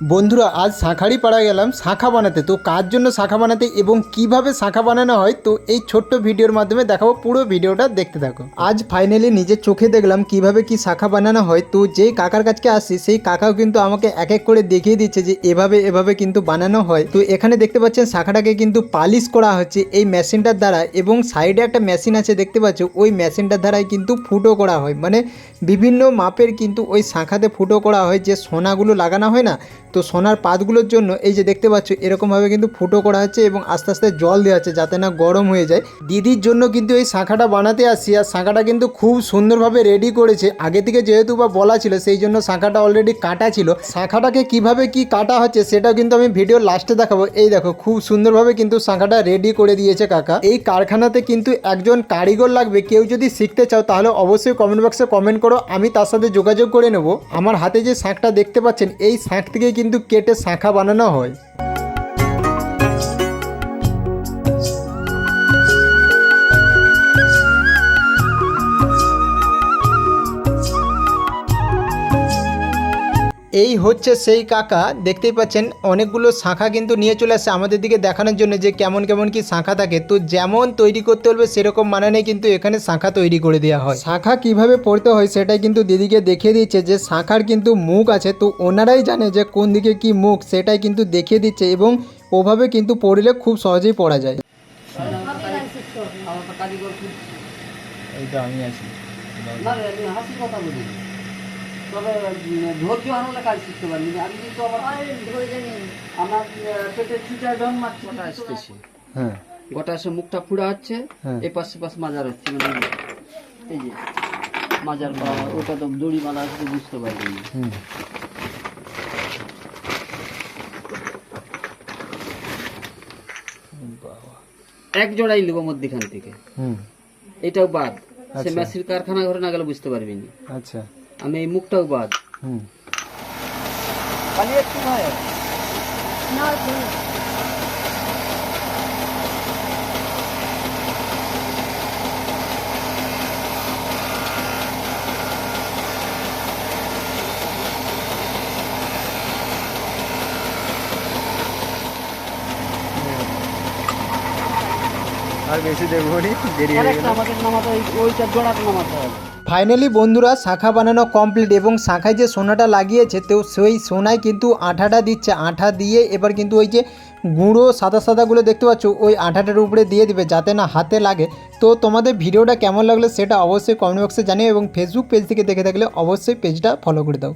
বন্ধুরা আজ শাঁখারি পাড়া গেলাম শাঁখা বানাতে। তো কার জন্য শাঁখা বানাতে এবং কিভাবে শাঁখা বানানো হয় তো এই ছোট্ট ভিডিওর মাধ্যমে দেখাবো, পুরো ভিডিওটা দেখতে থাকো। আজ ফাইনালি নিজের চোখে দেখলাম কিভাবে কি শাঁখা বানানো হয়। তো যেই কাকার কাছে আসছি সেই কাকাও কিন্তু আমাকে এক এক করে দেখিয়ে দিচ্ছে যে এভাবে এভাবে কিন্তু বানানো হয়। তো এখানে দেখতে পাচ্ছেন শাঁখাটাকে কিন্তু পালিশ করা হচ্ছে এই মেশিনটার দ্বারা, এবং সাইডে একটা মেশিন আছে দেখতে পাচ্ছ, ওই মেশিনটার দ্বারাই কিন্তু ফুটো করা হয়। মানে বিভিন্ন মাপের কিন্তু ওই শাঁখাতে ফুটো করা হয়, যে সোনাগুলো লাগানো হয় না, তো সোনার পাতগুলোর জন্য এই যে দেখতে পাচ্ছ এরকমভাবে কিন্তু ফুটো করা হচ্ছে এবং আস্তে আস্তে জল দেওয়া হচ্ছে যাতে না গরম হয়ে যায়। দিদির জন্য কিন্তু এই শাঁখাটা বানাতে আসছি, আর শাঁখাটা কিন্তু খুব সুন্দরভাবে রেডি করেছে। আগে থেকে যেহেতু বা বলা ছিল সেই জন্য শাঁখাটা অলরেডি কাটা ছিল। শাঁখাটাকে কিভাবে কি কাটা হচ্ছে সেটা কিন্তু আমি ভিডিওর লাস্টে দেখাবো। এই দেখো খুব সুন্দরভাবে কিন্তু শাঁখাটা রেডি করে দিয়েছে কাকা। এই কারখানাতে কিন্তু একজন কারিগর লাগবে, কেউ যদি শিখতে চাও তাহলে অবশ্যই কমেন্ট বক্সে কমেন্ট করো, আমি তার সাথে যোগাযোগ করে নেব। আমার হাতে যে শাঁখটা দেখতে পাচ্ছেন এই শাঁখ থেকে কিন্তু কেটে শাঁখা বানানো হয়। এই হচ্ছে সেই কাকা, দেখতেই পাচ্ছেন অনেকগুলো শাঁখা কিন্তু নিয়ে চলে আসছে আমাদের দিকে দেখানোর জন্য যে কেমন কেমন কি শাঁখা থাকে। তো যেমন তৈরি করতে হবে সেরকম মানানে কিন্তু এখানে শাঁখা তৈরি করে দেওয়া হয়। শাঁখা কিভাবে পড়তে হয় সেটাই কিন্তু দিদিকে দেখিয়ে দিচ্ছে, যে শাঁখার কিন্তু মুখ আছে, তো ওনারাই জানে যে কোন দিকে কি মুখ, সেটাই কিন্তু দেখিয়ে দিচ্ছে এবং ওভাবে কিন্তু পড়লে খুব সহজেই পড়া যায়। আমি আছি হাসির কথা বলি, তবে ধৈর্য হারালে কাজ শিখতে পারি। আমি কিন্তু আমার পেটের ছুটায় ডন মারছি, গোটা আসতেছে। হ্যাঁ, গোটা এসে মুখটা ফুড়া হচ্ছে, হ্যাঁ। এ পাশে পাশে মাজার হচ্ছে, মানে এই যে মাজার করা, ওটা তো দড়ি মালা আসতে বুঝতে পারবেন না। এক জোড়াই নেবো মধ্যখান থেকে, এটাও বাদ। সে মেশির কারখানা ঘরে না গেলে বুঝতে পারবি না। আচ্ছা, আমি এই মুখটাও বাদ। পানি একটু হয় না, আর বেশি দেখবো নি, দেরি হয়ে গেল। আমাকে নামাতে ওইটা জোড়াটা নামাতে হবে। ফাইনালি বন্ধুরা শাঁখা বানানো কমপ্লিট, এবং শাঁখায় যে সোনাটা লাগিয়েছে তো সেই সোনায় কিন্তু আঠাটা দিচ্ছে। আঠা দিয়ে এবার কিন্তু ওই যে গুঁড়ো সাদা সাদাগুলো দেখতে পাচ্ছ ওই আঠাটার উপরে দিয়ে দিবে যাতে না হাতে লাগে। তো তোমাদের ভিডিওটা কেমন লাগলো সেটা অবশ্যই কমেন্ট বক্সে জানিও, এবং ফেসবুক পেজ থেকে দেখে থাকলে অবশ্যই পেজটা ফলো করে দাও।